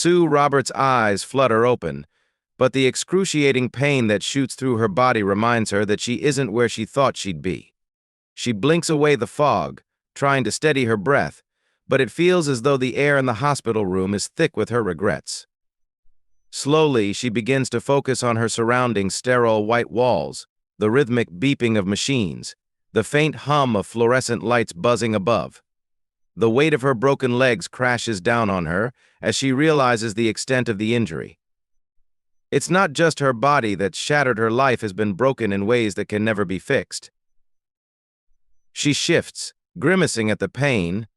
Sue Roberts' eyes flutter open, but the excruciating pain that shoots through her body reminds her that she isn't where she thought she'd be. She blinks away the fog, trying to steady her breath, but it feels as though the air in the hospital room is thick with her regrets. Slowly, she begins to focus on her surrounding sterile white walls, the rhythmic beeping of machines, the faint hum of fluorescent lights buzzing above. The weight of her broken legs crashes down on her as she realizes the extent of the injury. It's not just her body that's shattered. Her life has been broken in ways that can never be fixed. She shifts, grimacing at the pain,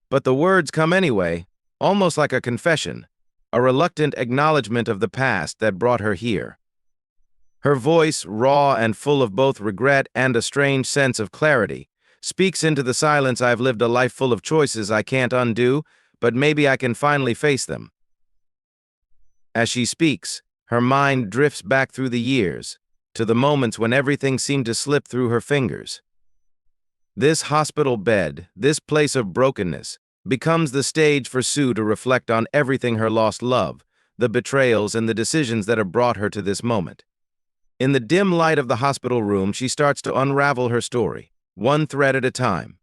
but the words come anyway, almost like a confession, a reluctant acknowledgement of the past that brought her here. Her voice, raw and full of both regret and a strange sense of clarity, speaks into the silence. I've lived a life full of choices I can't undo, but maybe I can finally face them. As she speaks, her mind drifts back through the years, to the moments when everything seemed to slip through her fingers. This hospital bed, this place of brokenness, becomes the stage for Sue to reflect on everything: her lost love, the betrayals, and the decisions that have brought her to this moment. In the dim light of the hospital room, she starts to unravel her story, one thread at a time.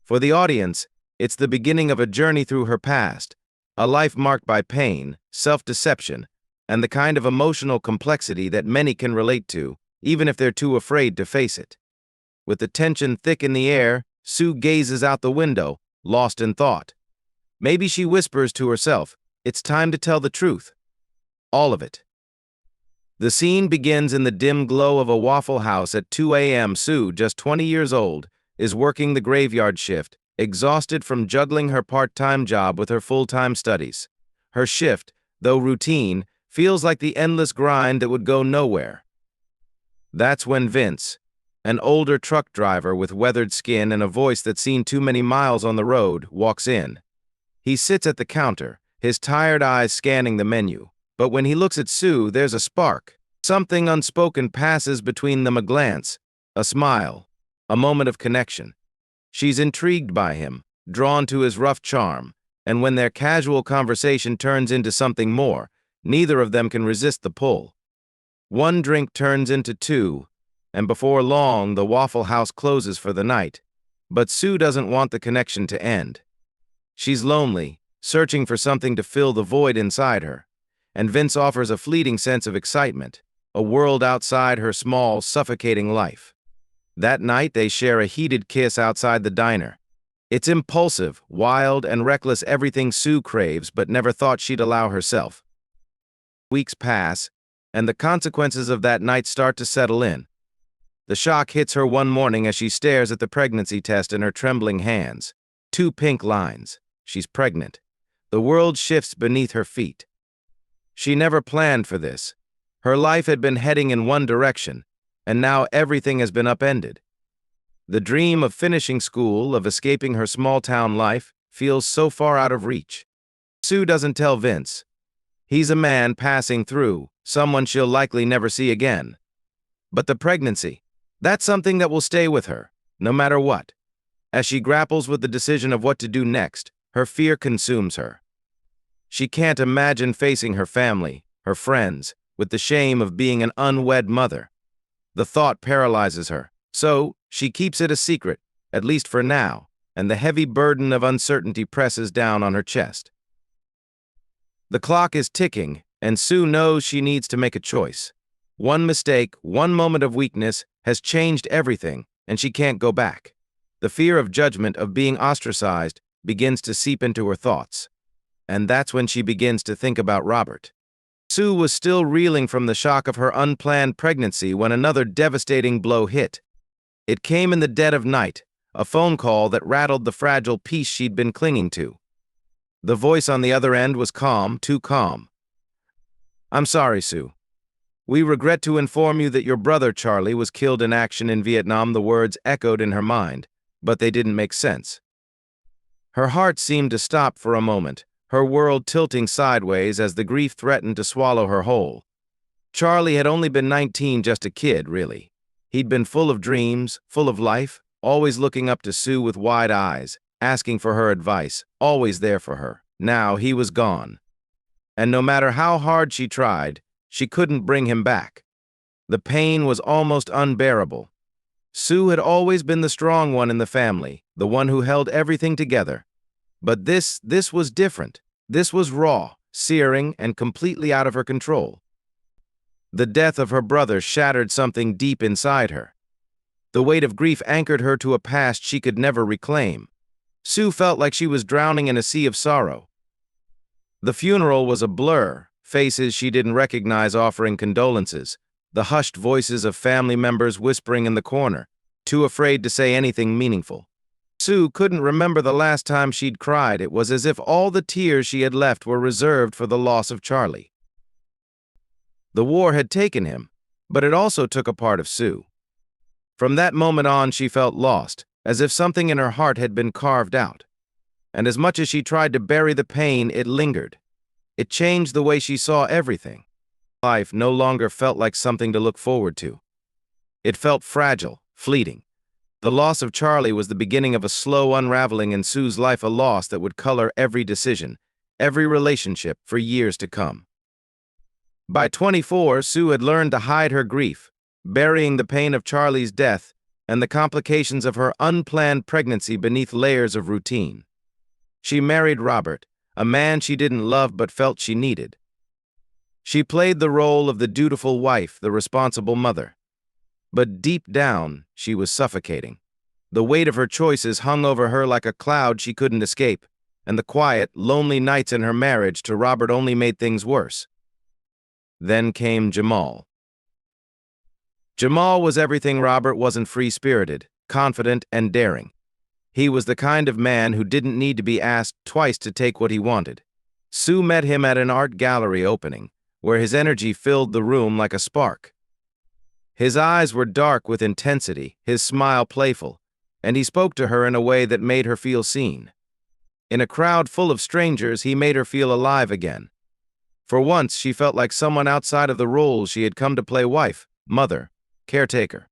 For the audience, it's the beginning of a journey through her past, a life marked by pain, self-deception, and the kind of emotional complexity that many can relate to, even if they're too afraid to face it. With the tension thick in the air, Sue gazes out the window, lost in thought. Maybe she whispers to herself, "It's time to tell the truth. All of it." The scene begins in the dim glow of a Waffle House at 2 a.m. Sue, just 20 years old, is working the graveyard shift, exhausted from juggling her part-time job with her full-time studies. Her shift, though routine, feels like the endless grind that would go nowhere. That's when Vince, an older truck driver with weathered skin and a voice that's seen too many miles on the road, walks in. He sits at the counter, his tired eyes scanning the menu. But when he looks at Sue, there's a spark. Something unspoken passes between them: a glance, a smile, a moment of connection. She's intrigued by him, drawn to his rough charm, and when their casual conversation turns into something more, neither of them can resist the pull. One drink turns into two, and before long, the Waffle House closes for the night. But Sue doesn't want the connection to end. She's lonely, searching for something to fill the void inside her. And Vince offers a fleeting sense of excitement, a world outside her small, suffocating life. That night, they share a heated kiss outside the diner. It's impulsive, wild, and reckless, everything Sue craves but never thought she'd allow herself. Weeks pass, and the consequences of that night start to settle in. The shock hits her one morning as she stares at the pregnancy test in her trembling hands. 2 pink lines. She's pregnant. The world shifts beneath her feet. She never planned for this. Her life had been heading in one direction, and now everything has been upended. The dream of finishing school, of escaping her small-town life, feels so far out of reach. Sue doesn't tell Vince. He's a man passing through, someone she'll likely never see again. But the pregnancy, that's something that will stay with her, no matter what. As she grapples with the decision of what to do next, her fear consumes her. She can't imagine facing her family, her friends, with the shame of being an unwed mother. The thought paralyzes her, so she keeps it a secret, at least for now, and the heavy burden of uncertainty presses down on her chest. The clock is ticking, and Sue knows she needs to make a choice. One mistake, one moment of weakness, has changed everything, and she can't go back. The fear of judgment, of being ostracized, begins to seep into her thoughts. And that's when she begins to think about Robert. Sue was still reeling from the shock of her unplanned pregnancy when another devastating blow hit. It came in the dead of night, a phone call that rattled the fragile peace she'd been clinging to. The voice on the other end was calm, too calm. "I'm sorry, Sue. We regret to inform you that your brother Charlie was killed in action in Vietnam." The words echoed in her mind, but they didn't make sense. Her heart seemed to stop for a moment, her world tilting sideways as the grief threatened to swallow her whole. Charlie had only been 19, just a kid, really. He'd been full of dreams, full of life, always looking up to Sue with wide eyes, asking for her advice, always there for her. Now he was gone. and no matter how hard she tried, she couldn't bring him back. The pain was almost unbearable. Sue had always been the strong one in the family, the one who held everything together. But this was different. This was raw, searing, and completely out of her control. The death of her brother shattered something deep inside her. The weight of grief anchored her to a past she could never reclaim. Sue felt like she was drowning in a sea of sorrow. The funeral was a blur, faces she didn't recognize offering condolences, the hushed voices of family members whispering in the corner, too afraid to say anything meaningful. Sue couldn't remember the last time she'd cried. It was as if all the tears she had left were reserved for the loss of Charlie. The war had taken him, but it also took a part of Sue. From that moment on, she felt lost, as if something in her heart had been carved out. And as much as she tried to bury the pain, it lingered. It changed the way she saw everything. Life no longer felt like something to look forward to. It felt fragile, fleeting. The loss of Charlie was the beginning of a slow unraveling in Sue's life, a loss that would color every decision, every relationship for years to come. By 24, Sue had learned to hide her grief, burying the pain of Charlie's death and the complications of her unplanned pregnancy beneath layers of routine. She married Robert, a man she didn't love but felt she needed. She played the role of the dutiful wife, the responsible mother. But deep down, she was suffocating. The weight of her choices hung over her like a cloud she couldn't escape, and the quiet, lonely nights in her marriage to Robert only made things worse. Then came Jamal. Jamal was everything Robert wasn't: free-spirited, confident, and daring. He was the kind of man who didn't need to be asked twice to take what he wanted. Sue met him at an art gallery opening, where his energy filled the room like a spark. His eyes were dark with intensity, his smile playful, and he spoke to her in a way that made her feel seen. In a crowd full of strangers, he made her feel alive again. For once, she felt like someone outside of the roles she had come to play: wife, mother, caretaker.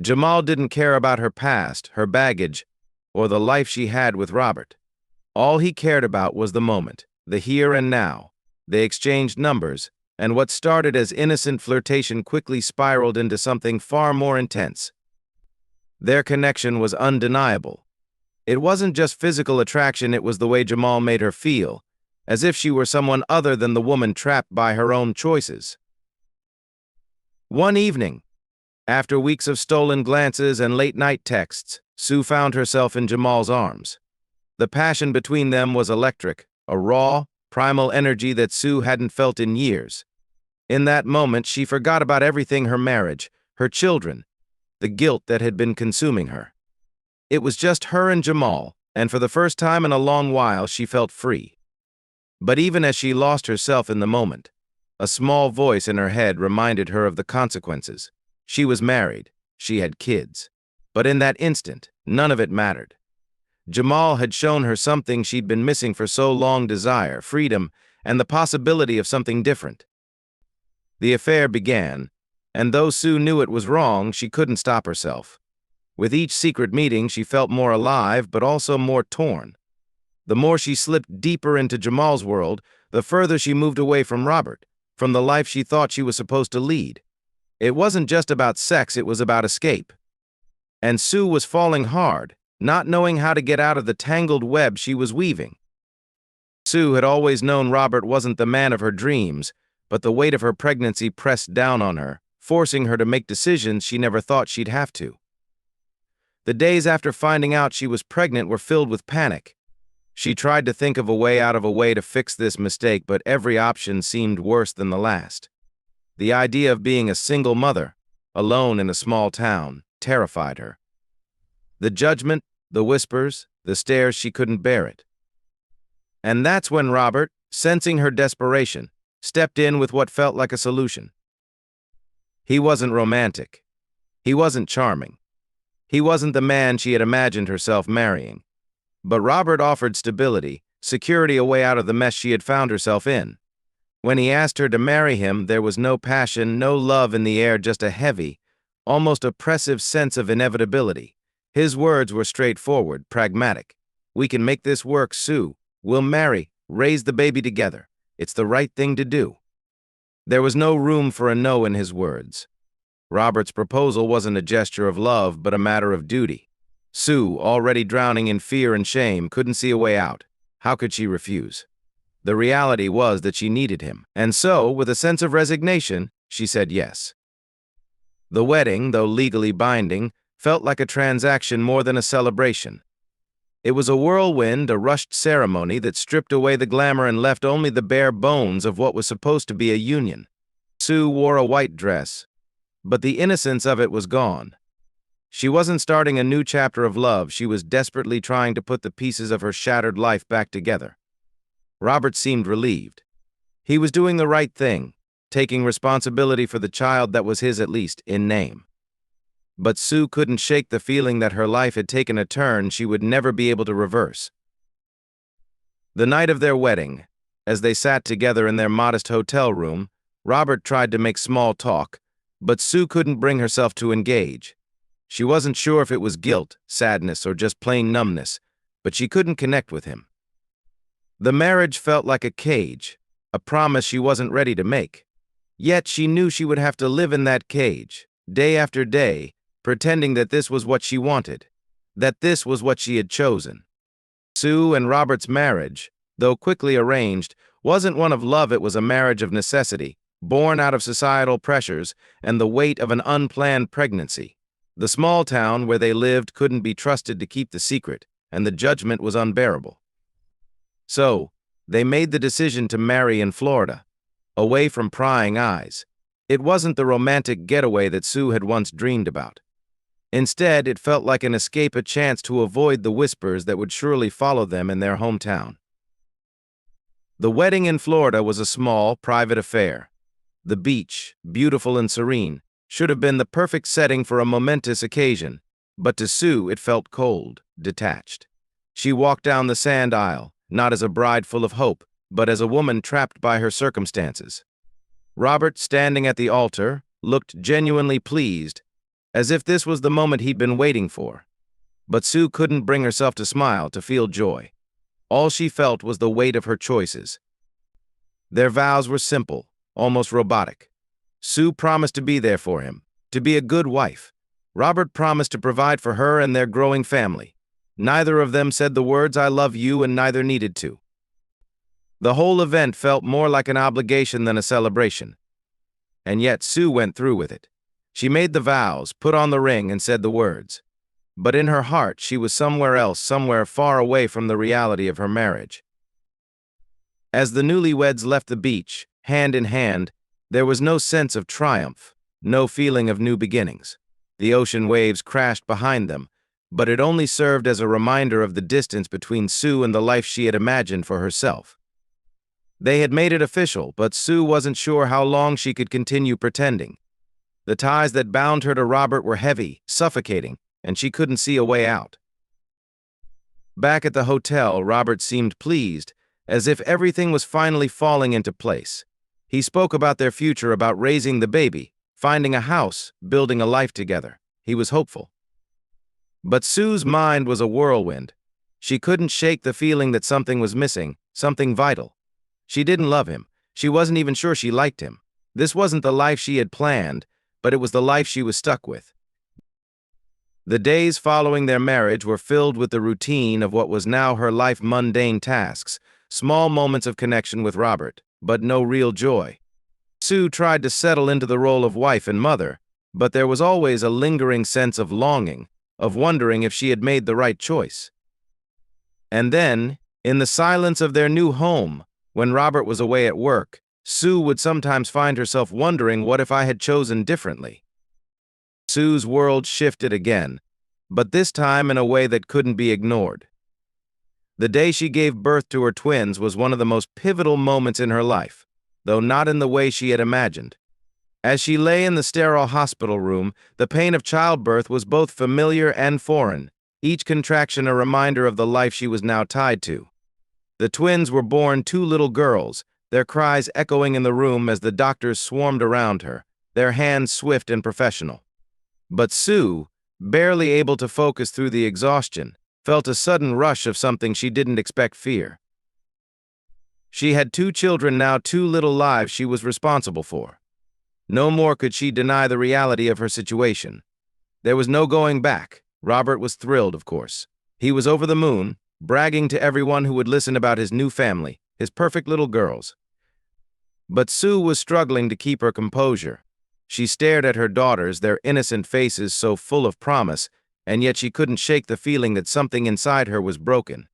Jamal didn't care about her past, her baggage, or the life she had with Robert. All he cared about was the moment, the here and now. They exchanged numbers, and what started as innocent flirtation quickly spiraled into something far more intense. Their connection was undeniable. It wasn't just physical attraction, it was the way Jamal made her feel, as if she were someone other than the woman trapped by her own choices. One evening, after weeks of stolen glances and late-night texts, Sue found herself in Jamal's arms. The passion between them was electric, a raw, primal energy that Sue hadn't felt in years. In that moment, she forgot about everything: her marriage, her children, the guilt that had been consuming her. It was just her and Jamal, and for the first time in a long while, she felt free. But even as she lost herself in the moment, a small voice in her head reminded her of the consequences. She was married, she had kids. But in that instant, none of it mattered. Jamal had shown her something she'd been missing for so long: desire, freedom, and the possibility of something different. The affair began, and though Sue knew it was wrong, she couldn't stop herself. With each secret meeting, she felt more alive, but also more torn. The more she slipped deeper into Jamal's world, the further she moved away from Robert, from the life she thought she was supposed to lead. It wasn't just about sex, it was about escape. And Sue was falling hard, not knowing how to get out of the tangled web she was weaving. Sue had always known Robert wasn't the man of her dreams, but the weight of her pregnancy pressed down on her, forcing her to make decisions she never thought she'd have to. The days after finding out she was pregnant were filled with panic. She tried to think of a way to fix this mistake, but every option seemed worse than the last. The idea of being a single mother, alone in a small town, terrified her. The judgment, the whispers, the stares, she couldn't bear it. And that's when Robert, sensing her desperation, stepped in with what felt like a solution. He wasn't romantic. He wasn't charming. He wasn't the man she had imagined herself marrying. But Robert offered stability, security, a way out of the mess she had found herself in. When he asked her to marry him, there was no passion, no love in the air, just a heavy, almost oppressive sense of inevitability. His words were straightforward, pragmatic. "We can make this work, Sue. We'll marry, raise the baby together. It's the right thing to do. There was no room for a no in his words. Robert's proposal wasn't a gesture of love, but a matter of duty. Sue, already drowning in fear and shame, couldn't see a way out. How could she refuse? The reality was that she needed him, and so, with a sense of resignation, she said yes. The wedding, though legally binding, felt like a transaction more than a celebration. It was a whirlwind, a rushed ceremony that stripped away the glamour and left only the bare bones of what was supposed to be a union. Sue wore a white dress, but the innocence of it was gone. She wasn't starting a new chapter of love, she was desperately trying to put the pieces of her shattered life back together. Robert seemed relieved. He was doing the right thing, taking responsibility for the child that was his, at least in name. But Sue couldn't shake the feeling that her life had taken a turn she would never be able to reverse. The night of their wedding, as they sat together in their modest hotel room, Robert tried to make small talk, but Sue couldn't bring herself to engage. She wasn't sure if it was guilt, sadness, or just plain numbness, but she couldn't connect with him. The marriage felt like a cage, a promise she wasn't ready to make. Yet she knew she would have to live in that cage, day after day, pretending that this was what she wanted, that this was what she had chosen. Sue and Robert's marriage, though quickly arranged, wasn't one of love, it was a marriage of necessity, born out of societal pressures and the weight of an unplanned pregnancy. The small town where they lived couldn't be trusted to keep the secret, and the judgment was unbearable. So, they made the decision to marry in Florida, away from prying eyes. It wasn't the romantic getaway that Sue had once dreamed about. Instead, it felt like an escape, a chance to avoid the whispers that would surely follow them in their hometown. The wedding in Florida was a small, private affair. The beach, beautiful and serene, should have been the perfect setting for a momentous occasion, but to Sue it felt cold, detached. She walked down the sand aisle, not as a bride full of hope, but as a woman trapped by her circumstances. Robert, standing at the altar, looked genuinely pleased, as if this was the moment he'd been waiting for. But Sue couldn't bring herself to smile, to feel joy. All she felt was the weight of her choices. Their vows were simple, almost robotic. Sue promised to be there for him, to be a good wife. Robert promised to provide for her and their growing family. Neither of them said the words "I love you," and neither needed to. The whole event felt more like an obligation than a celebration. And yet Sue went through with it. She made the vows, put on the ring, and said the words. But in her heart, she was somewhere else, somewhere far away from the reality of her marriage. As the newlyweds left the beach, hand in hand, there was no sense of triumph, no feeling of new beginnings. The ocean waves crashed behind them, but it only served as a reminder of the distance between Sue and the life she had imagined for herself. They had made it official, but Sue wasn't sure how long she could continue pretending. The ties that bound her to Robert were heavy, suffocating, and she couldn't see a way out. Back at the hotel, Robert seemed pleased, as if everything was finally falling into place. He spoke about their future, about raising the baby, finding a house, building a life together. He was hopeful. But Sue's mind was a whirlwind. She couldn't shake the feeling that something was missing, something vital. She didn't love him. She wasn't even sure she liked him. This wasn't the life she had planned, but it was the life she was stuck with. The days following their marriage were filled with the routine of what was now her life, mundane tasks, small moments of connection with Robert, but no real joy. Sue tried to settle into the role of wife and mother, but there was always a lingering sense of longing, of wondering if she had made the right choice. And then, in the silence of their new home, when Robert was away at work, Sue would sometimes find herself wondering, what if I had chosen differently? Sue's world shifted again, but this time in a way that couldn't be ignored. The day she gave birth to her twins was one of the most pivotal moments in her life, though not in the way she had imagined. As she lay in the sterile hospital room, the pain of childbirth was both familiar and foreign, each contraction a reminder of the life she was now tied to. The twins were born 2 little girls, their cries echoing in the room as the doctors swarmed around her, their hands swift and professional. But Sue, barely able to focus through the exhaustion, felt a sudden rush of something she didn't expect: fear. She had 2 children now, 2 little lives she was responsible for. No more could she deny the reality of her situation. There was no going back. Robert was thrilled, of course. He was over the moon, bragging to everyone who would listen about his new family, his perfect little girls. But Sue was struggling to keep her composure. She stared at her daughters, their innocent faces so full of promise, and yet she couldn't shake the feeling that something inside her was broken.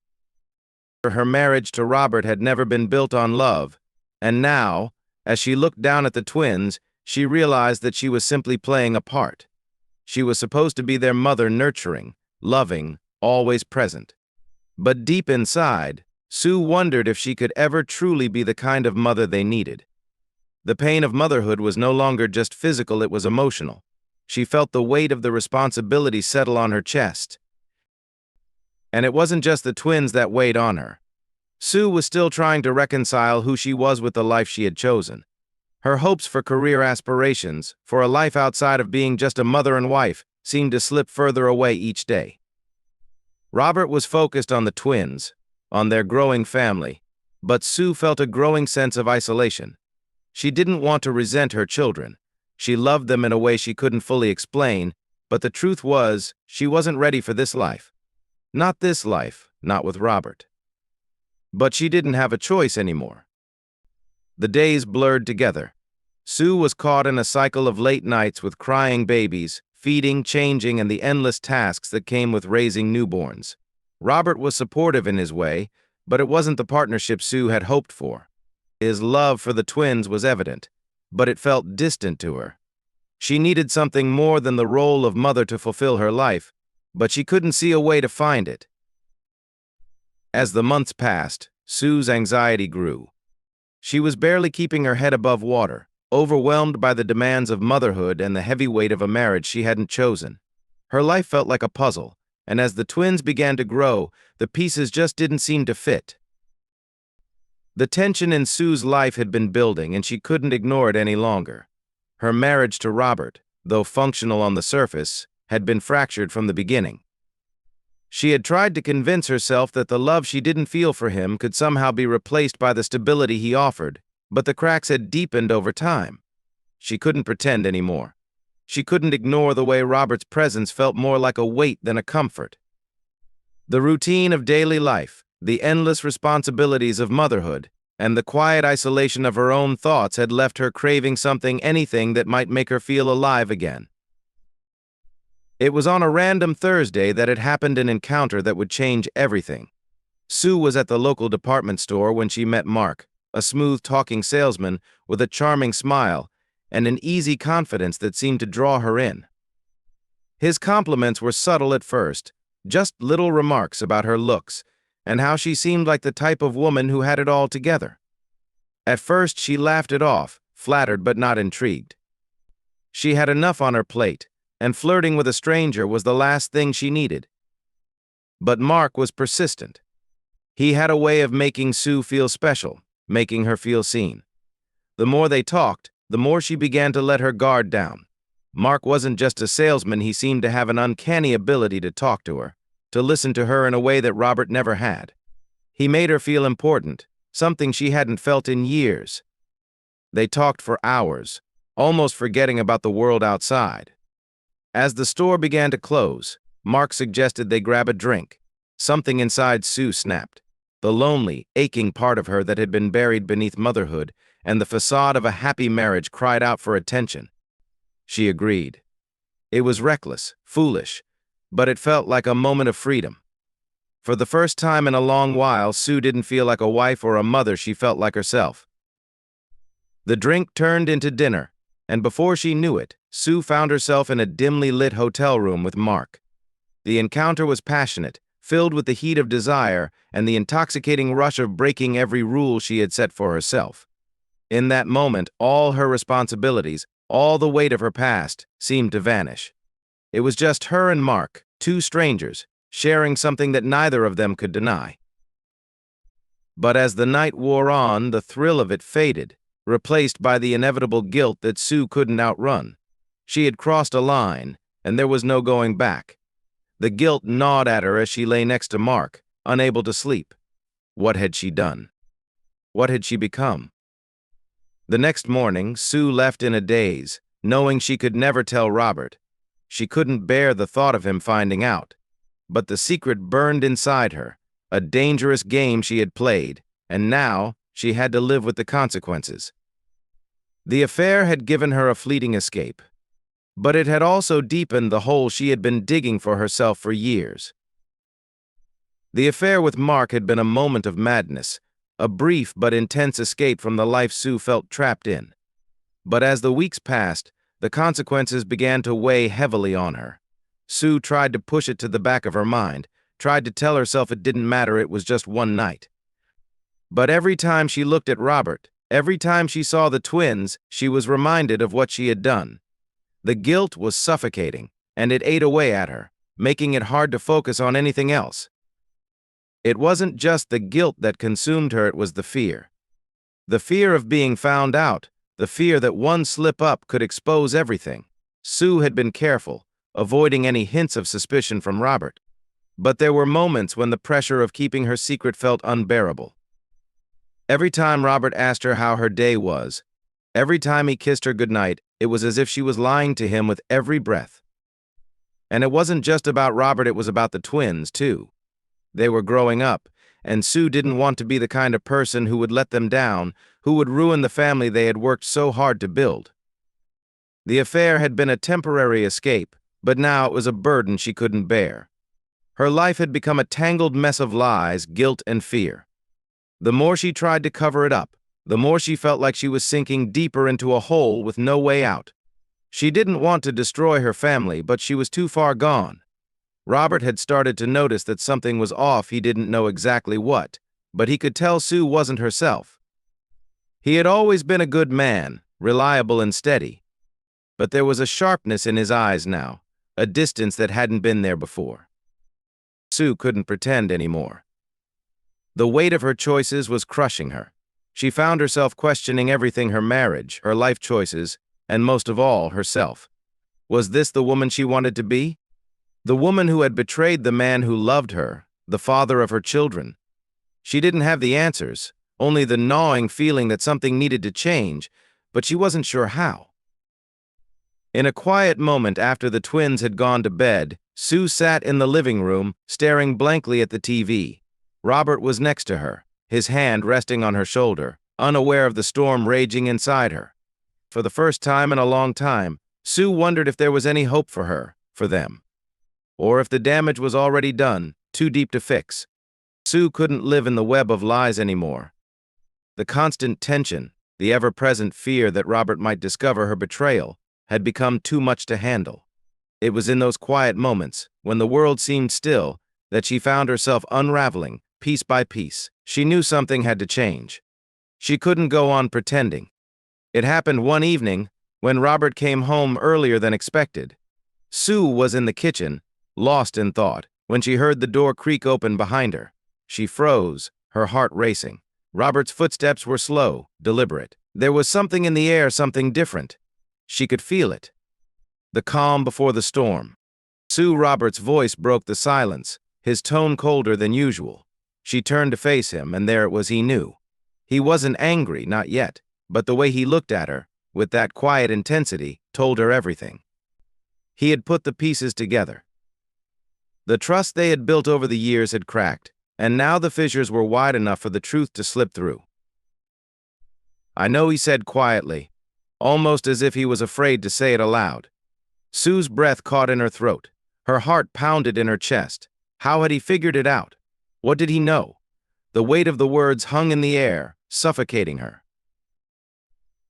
Her marriage to Robert had never been built on love, and now, as she looked down at the twins, she realized that she was simply playing a part. She was supposed to be their mother, nurturing, loving, always present. But deep inside, Sue wondered if she could ever truly be the kind of mother they needed. The pain of motherhood was no longer just physical, it was emotional. She felt the weight of the responsibility settle on her chest. And it wasn't just the twins that weighed on her. Sue was still trying to reconcile who she was with the life she had chosen. Her hopes for career aspirations, for a life outside of being just a mother and wife, seemed to slip further away each day. Robert was focused on the twins, on their growing family, but Sue felt a growing sense of isolation. She didn't want to resent her children. She loved them in a way she couldn't fully explain, but the truth was, she wasn't ready for this life. Not this life, not with Robert. But she didn't have a choice anymore. The days blurred together. Sue was caught in a cycle of late nights with crying babies, feeding, changing, and the endless tasks that came with raising newborns. Robert was supportive in his way, but it wasn't the partnership Sue had hoped for. His love for the twins was evident, but it felt distant to her. She needed something more than the role of mother to fulfill her life, but she couldn't see a way to find it. As the months passed, Sue's anxiety grew. She was barely keeping her head above water, overwhelmed by the demands of motherhood and the heavy weight of a marriage she hadn't chosen. Her life felt like a puzzle, and as the twins began to grow, the pieces just didn't seem to fit. The tension in Sue's life had been building, and she couldn't ignore it any longer. Her marriage to Robert, though functional on the surface, had been fractured from the beginning. She had tried to convince herself that the love she didn't feel for him could somehow be replaced by the stability he offered, but the cracks had deepened over time. She couldn't pretend anymore. She couldn't ignore the way Robert's presence felt more like a weight than a comfort. The routine of daily life, the endless responsibilities of motherhood, and the quiet isolation of her own thoughts had left her craving anything that might make her feel alive again. It was on a random Thursday that had happened, an encounter that would change everything. Sue was at the local department store when she met Mark, a smooth-talking salesman with a charming smile and an easy confidence that seemed to draw her in. His compliments were subtle at first, just little remarks about her looks and how she seemed like the type of woman who had it all together. At first, she laughed it off, flattered but not intrigued. She had enough on her plate, and flirting with a stranger was the last thing she needed. But Mark was persistent. He had a way of making Sue feel special, making her feel seen. The more they talked, the more she began to let her guard down. Mark wasn't just a salesman, he seemed to have an uncanny ability to talk to her, to listen to her in a way that Robert never had. He made her feel important, something she hadn't felt in years. They talked for hours, almost forgetting about the world outside. As the store began to close, Mark suggested they grab a drink. Something inside Sue snapped. The lonely, aching part of her that had been buried beneath motherhood and the facade of a happy marriage cried out for attention. She agreed. It was reckless, foolish, but it felt like a moment of freedom. For the first time in a long while, Sue didn't feel like a wife or a mother, she felt like herself. The drink turned into dinner, and before she knew it, Sue found herself in a dimly lit hotel room with Mark. The encounter was passionate, filled with the heat of desire and the intoxicating rush of breaking every rule she had set for herself. In that moment, all her responsibilities, all the weight of her past, seemed to vanish. It was just her and Mark, two strangers, sharing something that neither of them could deny. But as the night wore on, the thrill of it faded, replaced by the inevitable guilt that Sue couldn't outrun. She had crossed a line, and there was no going back. The guilt gnawed at her as she lay next to Mark, unable to sleep. What had she done? What had she become? The next morning, Sue left in a daze, knowing she could never tell Robert. She couldn't bear the thought of him finding out. But the secret burned inside her, a dangerous game she had played, and now she had to live with the consequences. The affair had given her a fleeting escape, but it had also deepened the hole she had been digging for herself for years. The affair with Mark had been a moment of madness, a brief but intense escape from the life Sue felt trapped in. But as the weeks passed, the consequences began to weigh heavily on her. Sue tried to push it to the back of her mind, tried to tell herself it didn't matter, it was just one night. But every time she looked at Robert, every time she saw the twins, she was reminded of what she had done. The guilt was suffocating, and it ate away at her, making it hard to focus on anything else. It wasn't just the guilt that consumed her, it was the fear. The fear of being found out, the fear that one slip up could expose everything. Sue had been careful, avoiding any hints of suspicion from Robert. But there were moments when the pressure of keeping her secret felt unbearable. Every time Robert asked her how her day was, every time he kissed her goodnight, it was as if she was lying to him with every breath. And it wasn't just about Robert, it was about the twins, too. They were growing up, and Sue didn't want to be the kind of person who would let them down, who would ruin the family they had worked so hard to build. The affair had been a temporary escape, but now it was a burden she couldn't bear. Her life had become a tangled mess of lies, guilt, and fear. The more she tried to cover it up, the more she felt like she was sinking deeper into a hole with no way out. She didn't want to destroy her family, but she was too far gone. Robert had started to notice that something was off. He didn't know exactly what, but he could tell Sue wasn't herself. He had always been a good man, reliable and steady. But there was a sharpness in his eyes now, a distance that hadn't been there before. Sue couldn't pretend anymore. The weight of her choices was crushing her. She found herself questioning everything: her marriage, her life choices, and most of all, herself. Was this the woman she wanted to be? The woman who had betrayed the man who loved her, the father of her children. She didn't have the answers, only the gnawing feeling that something needed to change, but she wasn't sure how. In a quiet moment after the twins had gone to bed, Sue sat in the living room, staring blankly at the TV. Robert was next to her, his hand resting on her shoulder, unaware of the storm raging inside her. For the first time in a long time, Sue wondered if there was any hope for her, for them. Or if the damage was already done, too deep to fix. Sue couldn't live in the web of lies anymore. The constant tension, the ever-present fear that Robert might discover her betrayal, had become too much to handle. It was in those quiet moments, when the world seemed still, that she found herself unraveling, piece by piece. She knew something had to change. She couldn't go on pretending. It happened one evening, when Robert came home earlier than expected. Sue was in the kitchen, lost in thought, when she heard the door creak open behind her. She froze, her heart racing. Robert's footsteps were slow, deliberate. There was something in the air, something different. She could feel it. The calm before the storm. Robert's voice broke the silence, his tone colder than usual. She turned to face him, and there it was he knew. He wasn't angry, not yet, but the way he looked at her, with that quiet intensity, told her everything. He had put the pieces together. The trust they had built over the years had cracked, and now the fissures were wide enough for the truth to slip through. "I know," he said quietly, almost as if he was afraid to say it aloud. Sue's breath caught in her throat. Her heart pounded in her chest. How had he figured it out? What did he know? The weight of the words hung in the air, suffocating her.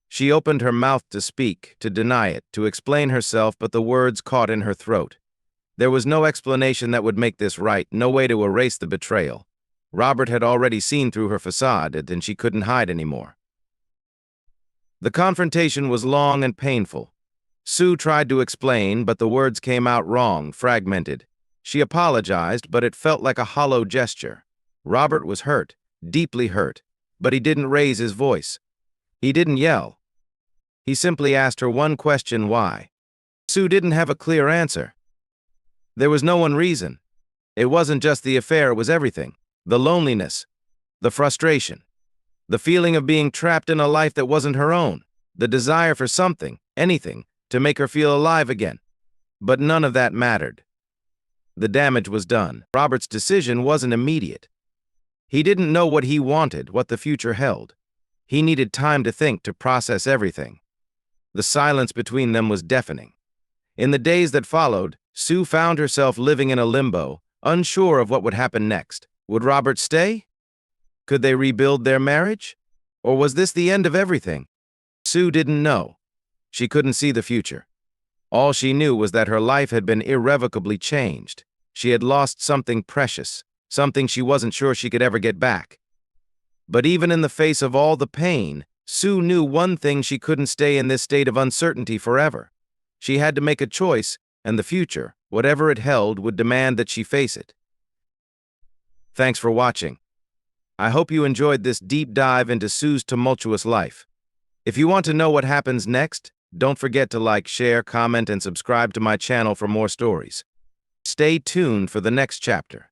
She opened her mouth to speak, to deny it, to explain herself, but the words caught in her throat. There was no explanation that would make this right, no way to erase the betrayal. Robert had already seen through her facade, and she couldn't hide anymore. The confrontation was long and painful. Sue tried to explain, but the words came out wrong, fragmented. She apologized, but it felt like a hollow gesture. Robert was hurt, deeply hurt, but he didn't raise his voice. He didn't yell. He simply asked her one question: why? Sue didn't have a clear answer. There was no one reason. It wasn't just the affair, it was everything. The loneliness, the frustration, The feeling of being trapped in a life that wasn't her own. The desire for something, anything, to make her feel alive again. But none of that mattered. The damage was done. Robert's decision wasn't immediate. He didn't know what he wanted, what the future held. He needed time to think, to process everything. The silence between them was deafening. In the days that followed, Sue found herself living in a limbo, unsure of what would happen next. Would Robert stay? Could they rebuild their marriage? Or was this the end of everything? Sue didn't know. She couldn't see the future. All she knew was that her life had been irrevocably changed. She had lost something precious, something she wasn't sure she could ever get back. But even in the face of all the pain, Sue knew one thing: she couldn't stay in this state of uncertainty forever. She had to make a choice, and the future, whatever it held, would demand that she face it. Thanks for watching. I hope you enjoyed this deep dive into Sue's tumultuous life. If you want to know what happens next, don't forget to like, share, comment, and subscribe to my channel for more stories. Stay tuned for the next chapter.